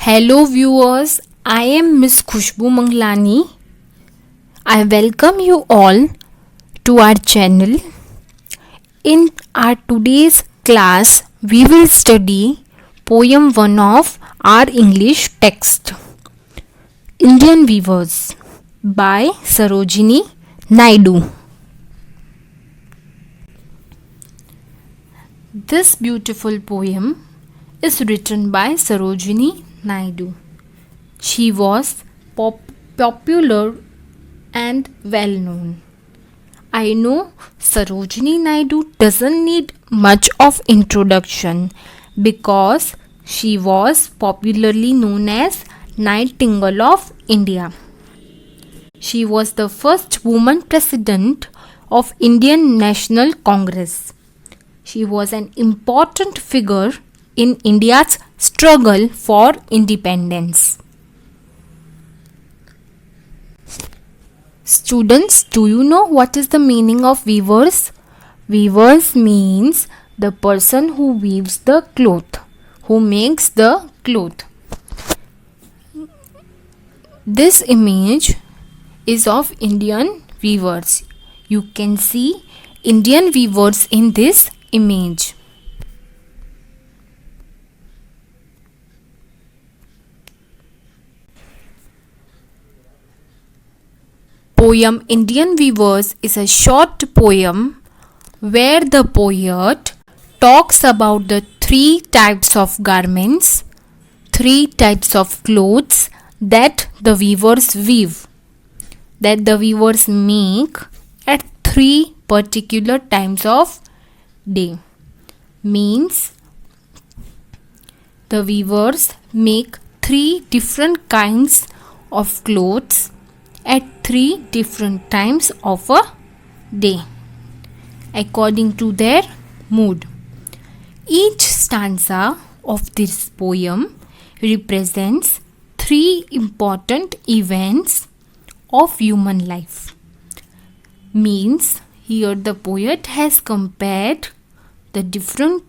Hello viewers, I am Miss Khushbu Manglani. I welcome you all to our channel. In our today's class, we will study poem 1 of our English text, Indian Weavers by Sarojini Naidu. This beautiful poem is written by Sarojini Naidu. She was popular and well known. I know Sarojini Naidu doesn't need much of introduction because she was popularly known as Nightingale of India. She was the first woman president of Indian National Congress. She was an important figure in India's struggle for independence. Students, do you know what is the meaning of weavers? Weavers means the person who weaves the cloth, who makes the cloth. This image is of Indian weavers. You can see Indian weavers in this image. Poem Indian Weavers is a short poem where the poet talks about the three types of garments, three types of clothes that the weavers weave, that the weavers make at three particular times of day. Means the weavers make three different kinds of clothes at three different times of a day according to their mood. Each stanza of this poem represents three important events of human life. Means here the poet has compared the different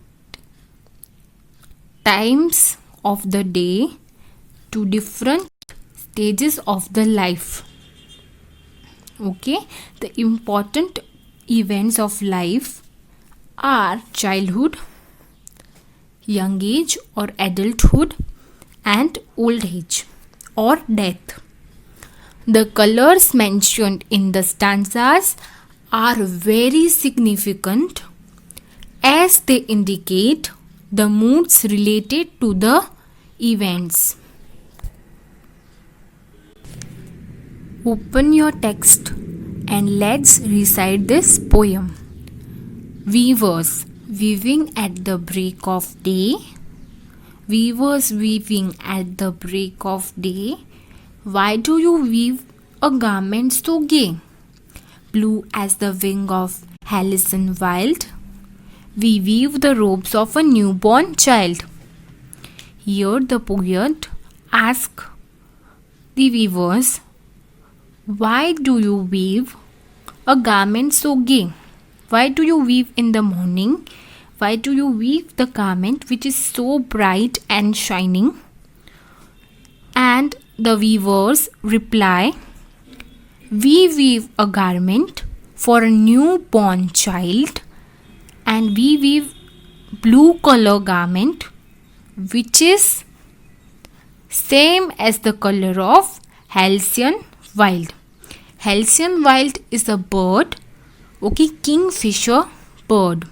times of the day to different stages of the life. Okay, the important events of life are childhood, young age or adulthood, and old age or death. The colors mentioned in the stanzas are very significant as they indicate the moods related to the events. Open your text and let's recite this poem. Weavers weaving at the break of day. Weavers weaving at the break of day. Why do you weave a garment so gay? Blue as the wing of Halcyon wild. We weave the robes of a newborn child. Here the poet asks the weavers, why do you weave a garment so gay? Why do you weave in the morning? Why do you weave the garment which is so bright and shining? And the weavers reply, we weave a garment for a newborn child and we weave blue color garment which is same as the color of Halcyon wild. Halcyon wild is a bird, okay, kingfisher bird.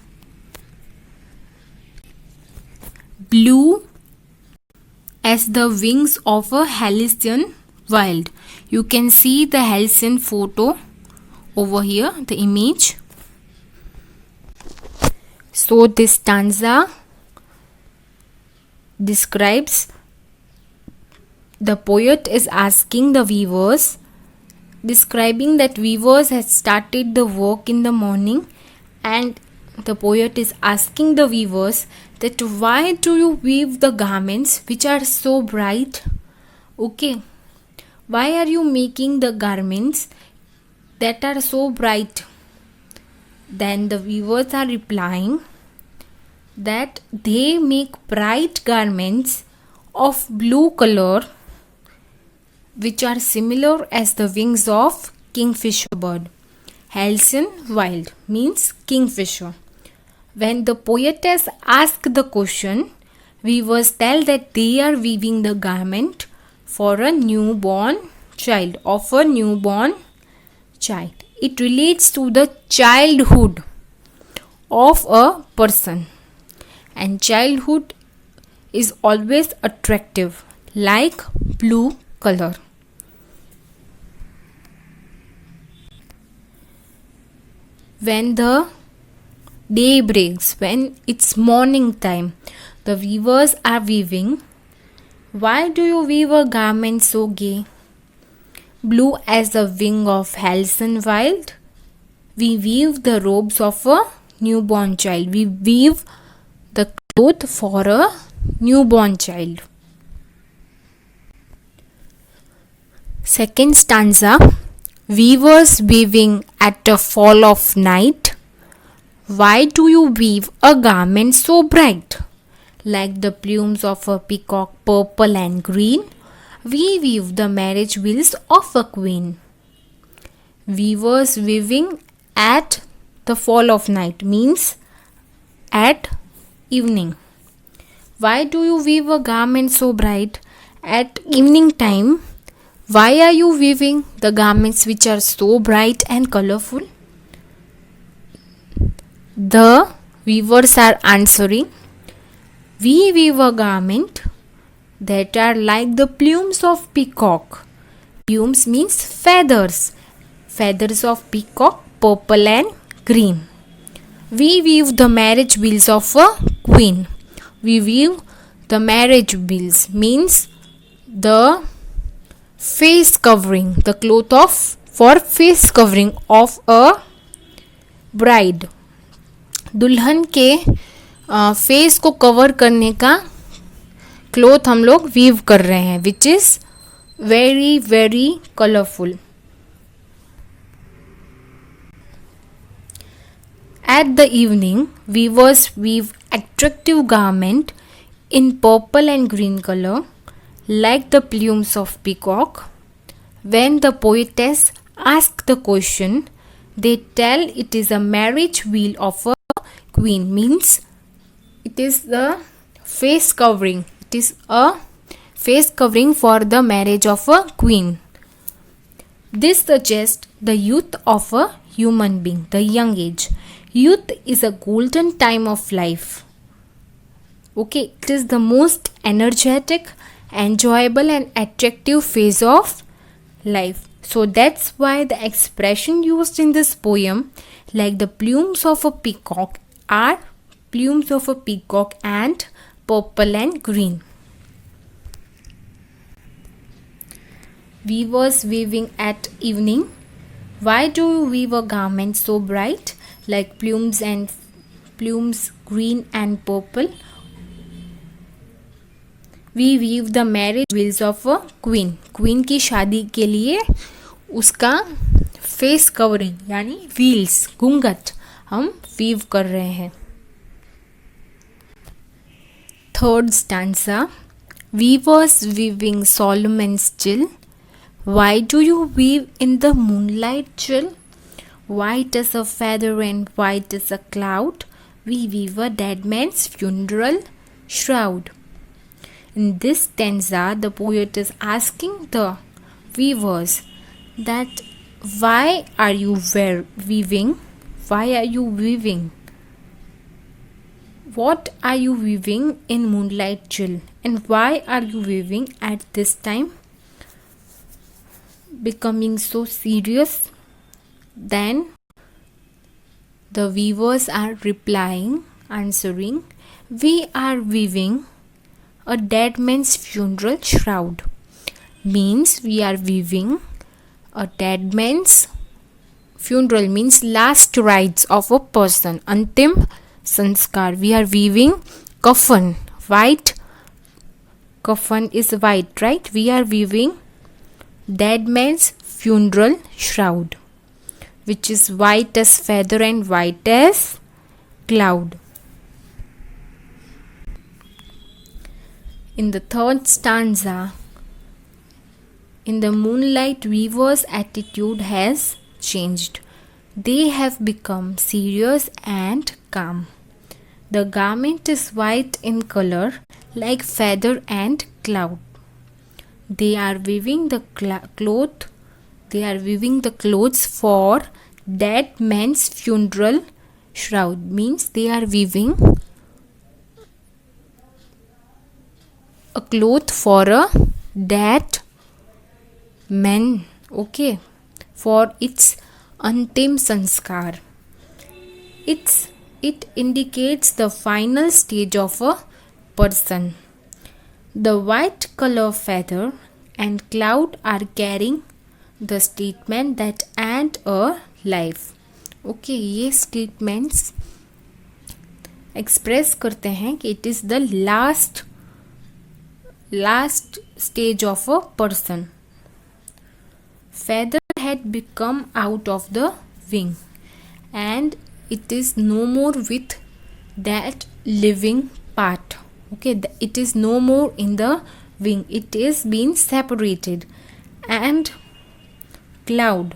Blue as the wings of a Halcyon wild. You can see the Halcyon photo over here, the image. So this stanza describes, the poet is asking the weavers, describing that weavers had started the work in the morning, and the poet is asking the weavers that why do you weave the garments which are so bright? Okay, why are you making the garments that are so bright? Then the weavers are replying that they make bright garments of blue color which are similar as the wings of kingfisher bird. Halcyon wild means kingfisher. When the poetess asks the question, weavers tell that they are weaving the garment for a newborn child, of a newborn child. It relates to the childhood of a person, and childhood is always attractive, like blue color. When the day breaks, when it's morning time, the weavers are weaving. Why do you weave a garment so gay? Blue as the wing of Halcyon wild. We weave the robes of a newborn child. We weave the cloth for a newborn child. Second stanza. Weavers weaving at the fall of night. Why do you weave a garment so bright? Like the plumes of a peacock, purple and green, we weave the marriage wheels of a queen. Weavers weaving at the fall of night means at evening. Why do you weave a garment so bright? At evening time, why are you weaving the garments which are so bright and colorful? The weavers are answering, we weave a garment that are like the plumes of peacock. Plumes means feathers. Feathers of peacock, purple and green. We weave the marriage wheels of a queen. We weave the marriage wheels means the face covering, the cloth of for face covering of a bride. दुल्हन के face को cover करने का cloth हम लोग weave कर रहे हैं, which is very very colourful. At the evening, weavers weave attractive garment in purple and green color, like the plumes of peacock. When the poetess asks the question, they tell it is a marriage wheel of a queen, means it is the face covering. It is a face covering for the marriage of a queen. This suggests the youth of a human being, the young age. Youth is a golden time of life. Okay, it is the most energetic, enjoyable and attractive phase of life. So that's why the expression used in this poem, like the plumes of a peacock, are plumes of a peacock and purple and green. Weavers weaving at evening. Why do you weave a garment so bright, like plumes green and purple? We weave the marriage wheels of a queen. Queen की शादी के लिए उसका face covering यानी wheels, घूंघट हम weave कर रहे हैं. Third stanza. Weavers weaving solemn and still. Why do you weave in the moonlight chill? White as a feather and white as a cloud, we weave a dead man's funeral shroud. In this stanza, the poet is asking the weavers that why are you weaving? Why are you weaving? What are you weaving in moonlight chill? And why are you weaving at this time? Becoming so serious, then the weavers are replying, answering, we are weaving a dead man's funeral shroud. Means we are weaving a dead man's funeral, means last rites of a person, antim sanskar. We are weaving kafan. White kafan is white, right? We are weaving dead man's funeral shroud, which is white as feather and white as cloud. In the third stanza, in the moonlight, weavers' attitude has changed. They have become serious and calm. The garment is white in color, like feather and cloud. They are weaving the cloth. They are weaving the clothes for dead man's funeral shroud. Means they are weaving a cloth for a dead man. Okay, for its antim sanskar. It indicates the final stage of a person. The white color feather and cloud are carrying the statement that end a life. Okay, ये statements express करते हैं कि it is the last stage of a person. Feather had become out of the wing, and it is no more with that living part. Okay, it is no more in the wing. It is being separated. And cloud,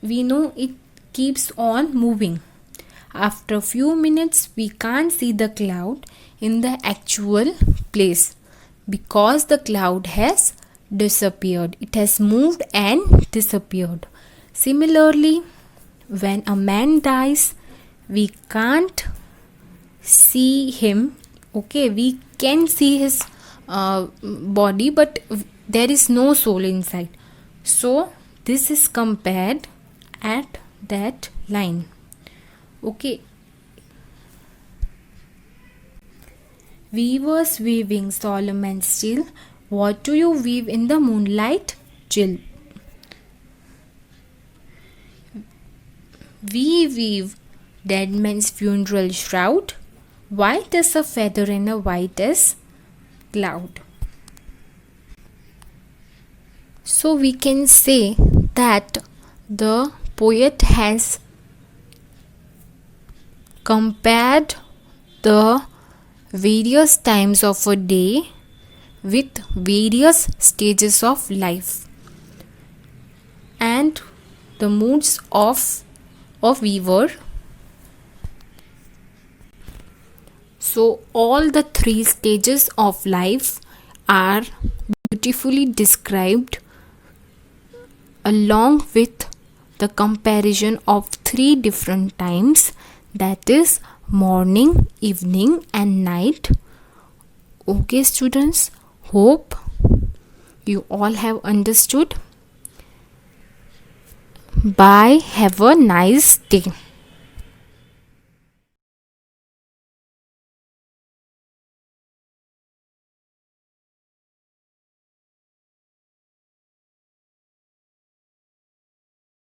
we know it keeps on moving. After a few minutes, we can't see the cloud in the actual place because the cloud has disappeared. It has moved and disappeared. Similarly, when a man dies, we can't see him. Okay, we can see his body, but there is no soul inside. So this is compared at that line. Okay, weavers weaving solemn and still. What do you weave in the moonlight, Jill? We weave dead man's funeral shroud, white as a feather and a white as cloud. So we can say that the poet has compared the various times of a day with various stages of life and the moods of a weaver. So all the three stages of life are beautifully described along with the comparison of three different times, that is morning, evening and night. Okay students, hope you all have understood. Bye, have a nice day.